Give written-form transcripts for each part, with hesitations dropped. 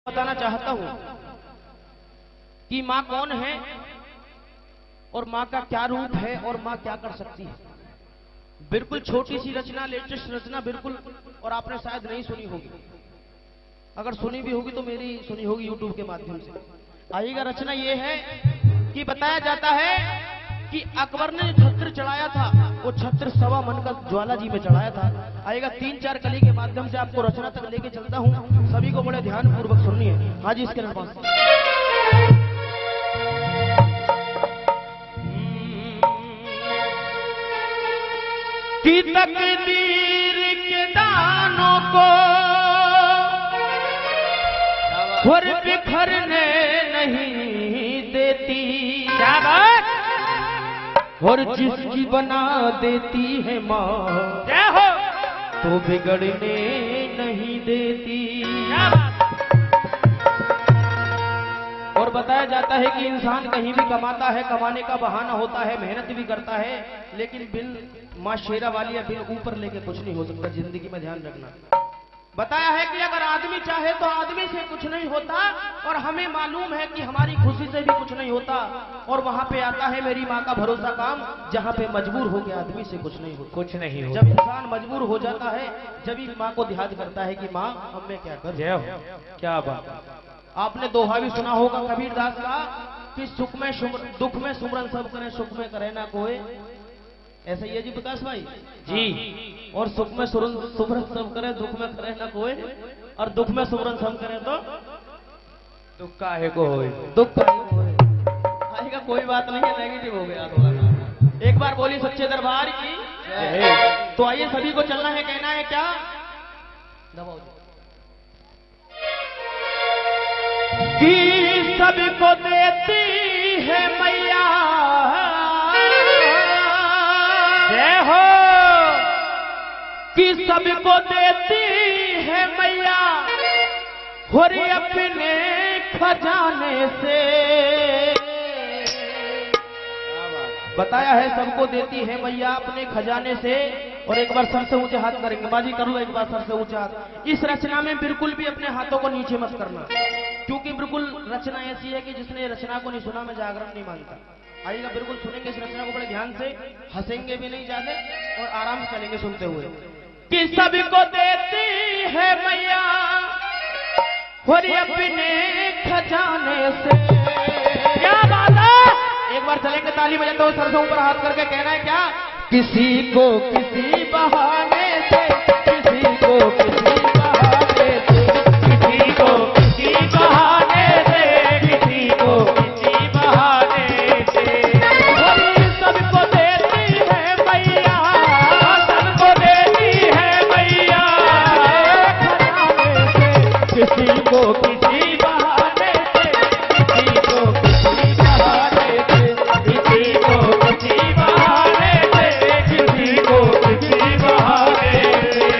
बताना चाहता हूं कि माँ कौन है और माँ का क्या रूप है और माँ क्या कर सकती है। बिल्कुल छोटी सी रचना, लेटेस्ट रचना बिल्कुल, और आपने शायद नहीं सुनी होगी। अगर सुनी भी होगी तो मेरी सुनी होगी यूट्यूब के माध्यम से। आइएगा, रचना ये है कि बताया जाता है कि अकबर ने जो छत्र चढ़ाया था वो छत्र 1.25 मन का ज्वाला जी में चढ़ाया था। आएगा 3-4 कली के माध्यम से आपको रचना तक लेके चलता हूं। सभी को बड़े ध्यान पूर्वक सुनिए। हाँ जी, इसके पास की तकदीर के दानों को और बिखरने नहीं देती, क्या बात, और जिसकी बना देती है माँ क्या हो तो बिगड़ने नहीं देती। और बताया जाता है कि इंसान कहीं भी कमाता है, कमाने का बहाना होता है, मेहनत भी करता है, लेकिन बिन माँ शेरा वाली या बिन ऊपर लेके कुछ नहीं हो सकता जिंदगी में। ध्यान रखना। बताया है कि अगर आदमी चाहे तो आदमी से कुछ नहीं होता, और हमें मालूम है कि हमारी खुशी से भी कुछ नहीं होता। और वहां पे आता है मेरी माँ का भरोसा काम, जहाँ पे मजबूर हो गया आदमी से कुछ नहीं होता। कुछ नहीं होता। जब इंसान मजबूर हो जाता है जब ही माँ को ध्यान करता है कि माँ अब मैं क्या कर। क्या बात। आपने दोहा भी सुना होगा कबीरदास का कि सुख में दुख में सुमरन सब करें, सुख में करे ना कोई। ऐसा ही है जी विकास भाई जी। और सुख में सुमरन सब करे, दुख में करे ना कोई, और दुख में सुमरन सब करे तो दुख काहे को होए, दुख काहे को होए। आएगा, कोई बात नहीं है, नेगेटिव हो गया थोड़ा। एक बार बोली सच्चे दरबार की। तो आइए, सभी को चलना है, कहना है क्या, दबाओ कि सबको देती है मैया जय हो, कि सबको देती है मैया और अपने खजाने से। बताया है सबको देती है मैया अपने खजाने से। और एक बार सर से ऊंचे हाथ करेंगे, बाजी कर लो एक बार सर से ऊंचे हाथ। इस रचना में बिल्कुल भी अपने हाथों को नीचे मत करना, क्योंकि बिल्कुल रचना ऐसी है कि जिसने रचना को नहीं सुना मैं जागरण नहीं मानता। आइएगा, बिल्कुल सुनेंगे इस रचना को बड़े ध्यान से, हंसेंगे भी नहीं ज्यादा और आराम से चलेंगे सुनते हुए। कि सबको देती है मैया और अपने खजाने से। क्या बात है। एक बार चलेंगे ताली बजाते हुए, सर से ऊपर हाथ करके कहना है क्या, किसी को किसी बहाने से, किसी को किसी बहाने से, किसी को किसी बहाने से, किसी को किसी बहाने से। सबको देती है मैया, सबको देती है मैया, किसी को किसी बहाने से, किसी को किसी बहाने से, किसी को किसी बहाने से, किसी को किसी बहाने से।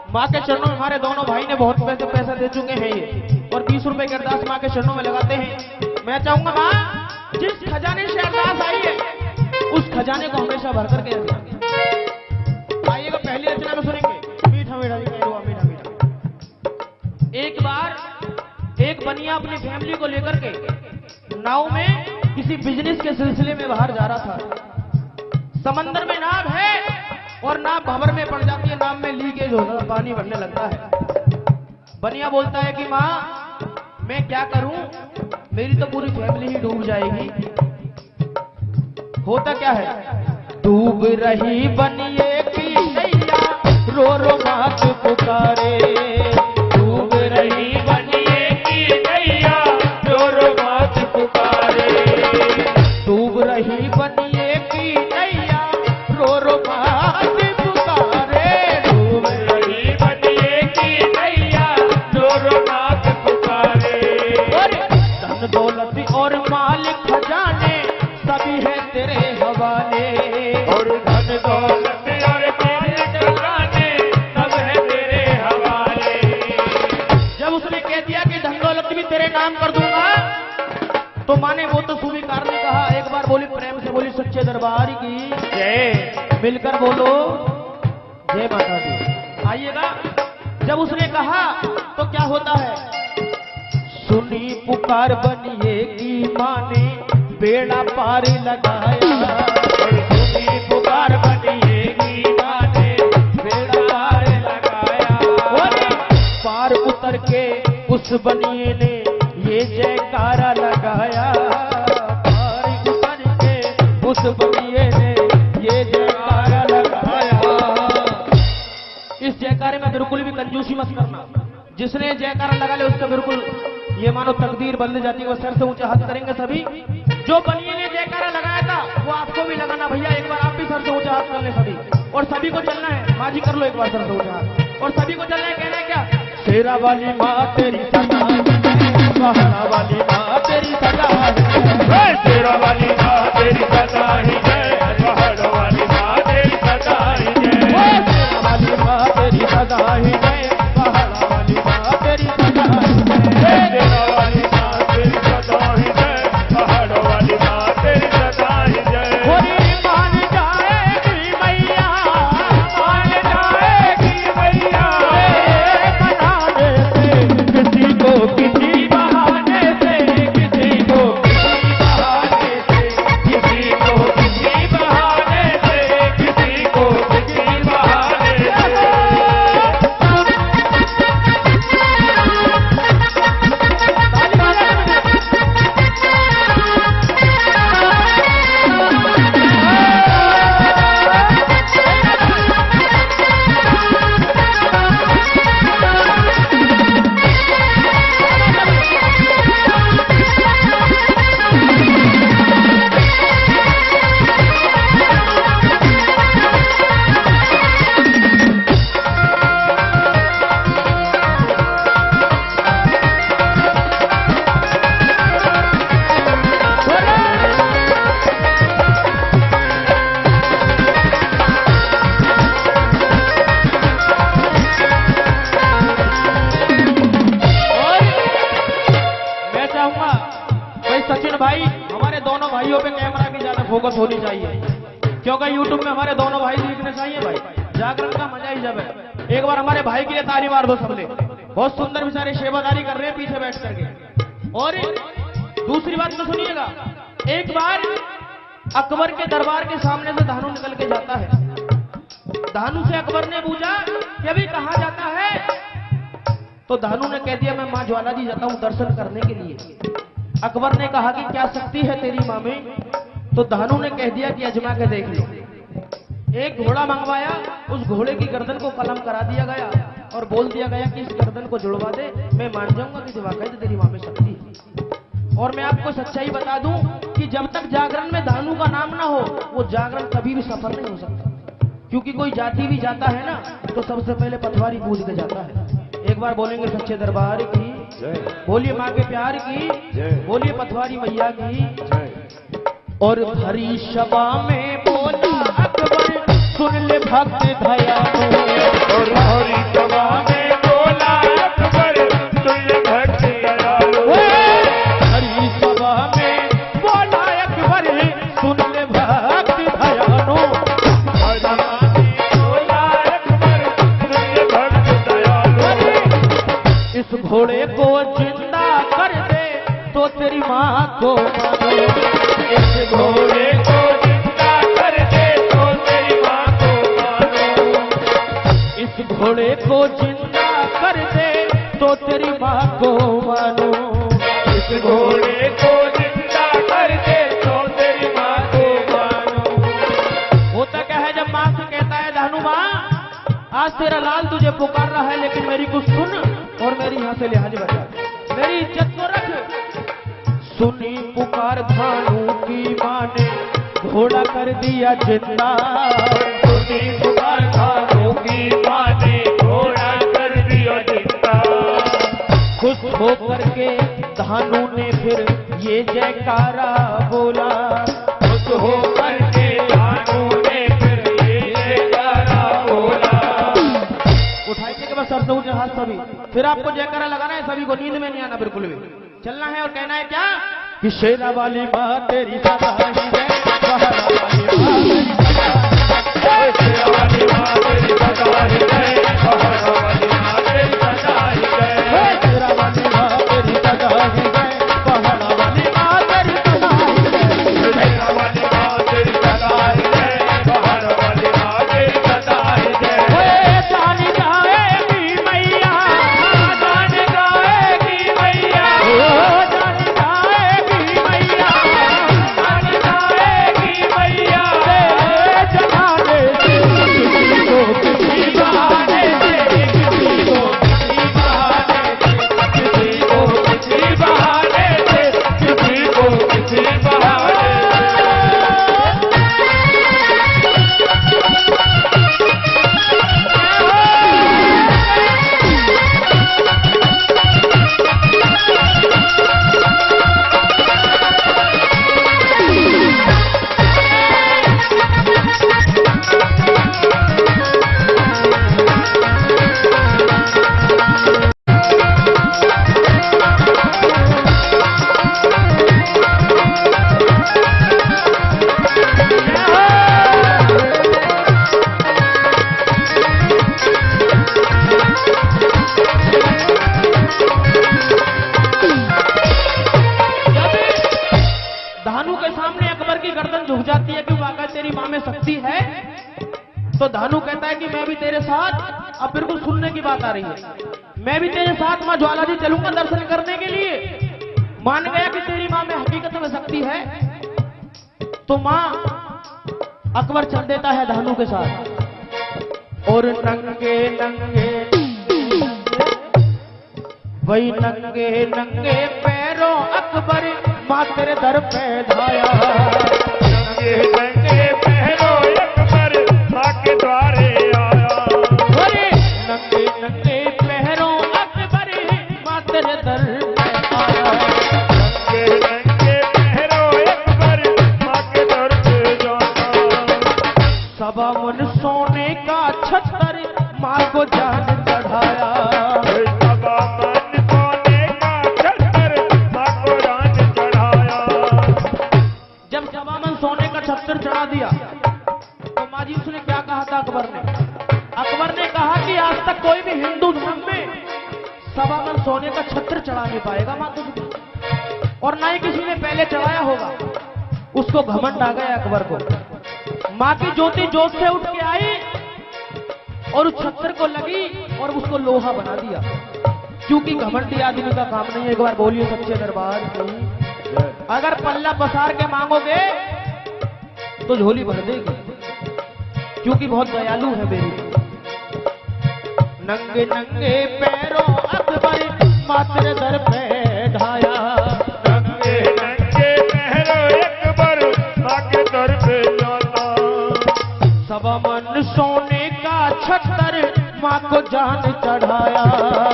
माँ के चरणों में हमारे दोनों भाई ने बहुत पैसे दे चुके हैं ये, और 20 रुपए की अरदास माँ के चरणों में लगाते हैं। मैं चाहूंगा माँ जिस खजाने से अरदास आई है उस खजाने को हमेशा भर करके रखना। आइएगा, पहली रचना में सुनेंगे मीठा मीठा मीठा मीठा मीठा। एक बार एक बनिया अपनी फैमिली को लेकर के नाव में किसी बिजनेस के सिलसिले में बाहर जा रहा था। समंदर में नाव है और नाव भंवर में पड़ जाती है, नाव में लीकेज होना, पानी भरने लगता है। बनिया बोलता है कि माँ मैं क्या करूं, मेरी तो पूरी फैमिली ही डूब जाएगी। होता क्या है, डूब रही बनिए की नैया रो रो मात पुकारे। डूब रही बनिए की नैया रो रो मात पुकारे। डूब रही बनिए की नैया रो रो मात पुकारे। डूब रही बनिए की नैया रो रो मात पुकारे। धन दौलत और मालिक खजाने सभी है तेरे हवाले। और धन दौलत और मालिक खजाने सब है तेरे हवाले। जब उसने कह दिया कि धन दौलत भी तेरे नाम कर दूंगा, तो माने वो तो स्वीकार ने कहा। एक बार बोली प्रेम से, बोली सच्चे दरबार की जय। मिलकर बोलो जय माता दी। आइएगा। जब उसने कहा तो क्या होता है, सुनी पुकार बनिए की माने बेड़ा पार लगाया। सुनी पुकार बनिए की माने बेड़ा पार लगाया। पार उतर के उस बनिए ने ये जयकारा लगाया। पार उतर के उस बनिए ने ये जयकारा लगाया। इस जयकारे में बिल्कुल भी कंजूसी मत करना। जिसने जयकारा लगा ले उसका बिल्कुल ये मानो तकदीर बदल जाती है। वो सर से ऊंचा हाथ करेंगे सभी। जो बनिए ने जयकारा लगाया था वो आपको भी लगाना भैया। एक बार आप भी सर से ऊंचा हाथ कर ले सभी। और सभी को चलना है। माँ जी कर लो एक बार सर से ऊंचा हाथ। और सभी को चलना है। कहना है क्या, शेरा वाली माँ तेरी सदा है, पहाड़ा वाली माँ तेरी सदा है। शेरा वाली माँ तेरी सदा ही है, पहाड़ वाली माँ तेरी सदा ही है। शेरा वाली माँ तेरी सदा ही है, पहाड़ा वाली माँ तेरी सदा ही है। शेरा वाली माँ तेरी सदा ही है, पहाड़ वाली माँ तेरी सदा ही है। मान जाएगी मैया, मान जाएगी मैया। बनाने से किसी को किसी बहाने से, किसी को किसी बहाने से, किसी को किसी बहाने से, किसी को किसी बहाने से। भाई हमारे दोनों भाइयों पे कैमरा की ज्यादा फोकस होनी चाहिए, क्योंकि यूट्यूब में हमारे दोनों भाई दिखने चाहिए। भाई जागरण का मजा ही जब है। एक बार हमारे भाई के लिए ताली मार दो सबले। बहुत सुंदर बेचारे सेवादारी कर रहे हैं पीछे बैठ करके। और दूसरी बात तो सुनिएगा, एक बार अकबर के दरबार के सामने से धानु निकल के जाता है। धानु से अकबर ने पूछा कि अभी कहाँ जाता है, तो धानु ने कह दिया मैं माँ ज्वाला जी जाता हूँ दर्शन करने के लिए। अकबर ने कहा कि क्या शक्ति है तेरी माँ में, तो धानु ने कह दिया कि अजमा के देख लो। एक घोड़ा मंगवाया, उस घोड़े की गर्दन को कलम करा दिया गया और बोल दिया गया कि इस गर्दन को जुड़वा दे, मैं मान जाऊंगा कि वाकई तेरी माँ में शक्ति है। और मैं आपको सच्चाई बता दूं कि जब तक जागरण में धानु का नाम ना हो, वो जागरण कभी भी सफल नहीं हो सकता। क्योंकि कोई जाति भी जाता है ना, तो सबसे पहले पटवारी पूज के जाता है। एक बार बोलेंगे सच्चे दरबार की, बोलिए माँ के प्यार की, बोलिए पटवारी मैया की। और भरी सभा में बोला अकबर सुन ले भक्त दयालु। और भरी सभा में बोला अकबर सुन ले भक्त दयालु। भरी सभा में बोला अकबर सुन ले भक्त दयालु। इस घोड़े को जिंदा कर दे तो तेरी माँ को मानो। इस घोड़े को जिंदा कर दे तो तेरी माँ को मानो। इस घोड़े को जिंदा कर दे तो तेरी माँ को मानो। इस घोड़े को जिंदा कर दे तो तेरी माँ को मानो। होता क्या है, जब माँ से कहता है धानु माँ आ आज तेरा लाल तुझे पुकार रहा है, लेकिन मेरी कुछ सुन और मेरी यहाँ से लिहाज बचा, मेरी इज्जत को रख। सुनी पुकार भानु की माँ ने घोड़ा कर दिया जिंदा। सुनी पुकार भानु की माँ ने घोड़ा कर दिया जिंदा। खुश होकर के धानु ने फिर ये जयकारा बोला। खुश होकर के धानु ने फिर ये जयकारा बोला। उठाइए के बस सबसे ऊंचे हाथ सभी, फिर आपको जयकारा लगाना है, सभी को नींद में नहीं आना बिल्कुल भी, चलना है और कहना है क्या कि शेरा वाली माँ तेरी सदा ही जय, पहाड़ा वाली माँ शेरा वाली माँ तेरी सदा ही जय, पहाड़ा वाली माँ तेरी सदा ही जय। शेरा वाली माँ तेरी सदा ही जय, पहाड़ा वाली माँ तेरी सदा ही जय। शेरा वाली माँ तेरी सदा ही जय, पहाड़ा वाली माँ तेरी सदा ही जय। जान जाएगी मैया, जान गाएगी मैया, जान जाएगी मैया, जान गाएगी मैया। तेरे जमाने से किसी को किसी बहाने से, किसी को किसी बहाने से, किसी को किसी बहाने से, किसी को किसी बहाने से। धानु के सामने अकबर की गर्दन झुक जाती है कि वाकई तेरी माँ में शक्ति है, तो धानु कहता है कि मैं भी तेरे साथ, अब बिल्कुल सुनने की बात आ रही है, मैं भी तेरे साथ माँ ज्वाला जी चलूंगा दर्शन करने के लिए। मान गया कि तेरी माँ में हकीकत में शक्ति है, तो माँ अकबर चल देता है धानु के साथ। और नंगे नंगे वही नंगे नंगे पैरों अकबर माँ तेरे दर पे धाया। नंगे नंगे पैरों अकबर माँ के द्वारे आया। अरे नंगे नंगे पैरों अकबर माँ तेरे दर पे आया। नंगे नंगे पैरों अकबर माँ के दर पे जाना। सवा मन सोने का छत्तर माँ को जान चढ़ाया। सवा मन सोने का छत्तर माँ को जान चढ़ाया। जब सवा मन सोने का छत्तर चढ़ा दिया तो माँ जी उसने क्या कहा था अकबर ने? अकबर ने कहा कि आज तक कोई भी हिंदू धर्म में सवा मन सोने का छत्र चढ़ा नहीं पाएगा माँ तुझको, और ना ही किसी ने पहले चढ़ाया होगा। उसको घमंड आ गया अकबर को। माँ की ज्योति जोत से उठ के आई और उस छत्र को लगी और उसको लोहा बना दिया, क्योंकि घमंडी आदमी का काम नहीं है। एक बार बोलिए सच्चे दरबार की। अगर पल्ला पसार के मांगोगे तो झोली भर देगी, क्योंकि बहुत दयालु है मेरी। नंगे नंगे पैरों अकबर मात्र दर पे ढाया। नंगे नंगे पैरों अकबर माँ के दर पे जाना। सवा मन सोने का छत्तर माँ को जान चढ़ाया।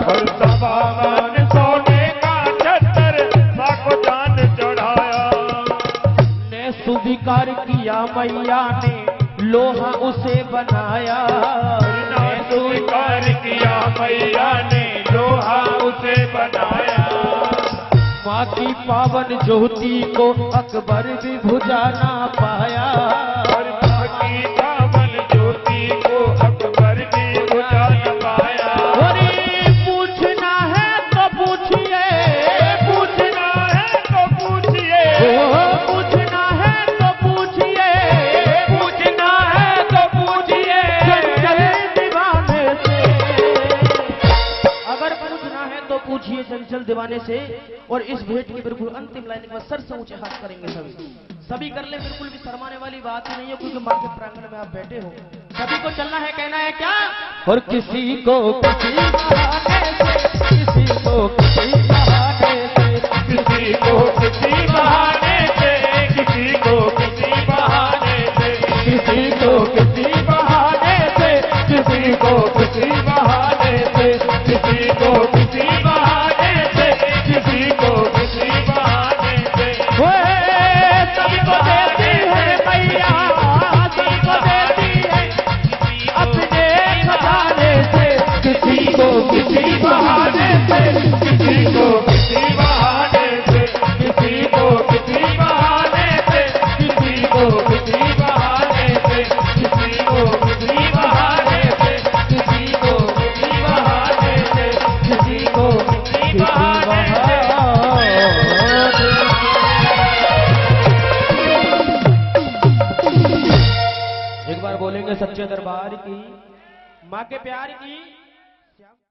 और सवा मन सोने का छत्तर माँ को जान चढ़ाया। ने स्वीकार किया मैया ने लोहा उसे बनाया। ने स्वीकार किया मैया ने लोहा उसे बनाया। माँ की पावन ज्योति को अकबर भी बुझा ना पाया। और माँ की पावन ज्योति को अकबर भी बुझा न पाया। अरे पूछना है तो पूछिए, पूछना है तो पूछिए, पूछना है तो पूछिए, पूछना है तो पूछिए। चंचल दीवाने से। अगर पूछना है तो पूछिए। पूछिए चंचल दीवाने से। और इस भेंट की बिल्कुल अंतिम लाइन के बाद सर से ऊंचे हाथ करेंगे सभी कर ले, बिल्कुल भी शर्माने वाली बात ही नहीं है, क्योंकि मां के प्रांगण में आप बैठे हो। सभी को चलना है, कहना है क्या? और किसी को किसी बहाने से, किसी को किसी बहाने से, किसी को किसी बहाने से, किसी को किसी बहाने से, किसी को किसी बहाने से, किसी को किसी बहाने से, किसी को किसी बहाने से, किसी को किसी बहाने से सभी को देती है मैया, सभी को देती है अपने खजाने से। किसी को किसी बहाने से, किसी को किसी बहाने से, किसी को किसी बहाने से, किसी को किसी बहाने से, किसी को किसी बहाने से, किसी को किसी बहाने से, किसी को किसी बहाने से। एक बार बोलेंगे सच्चे दरबार की, माँ के प्यार की।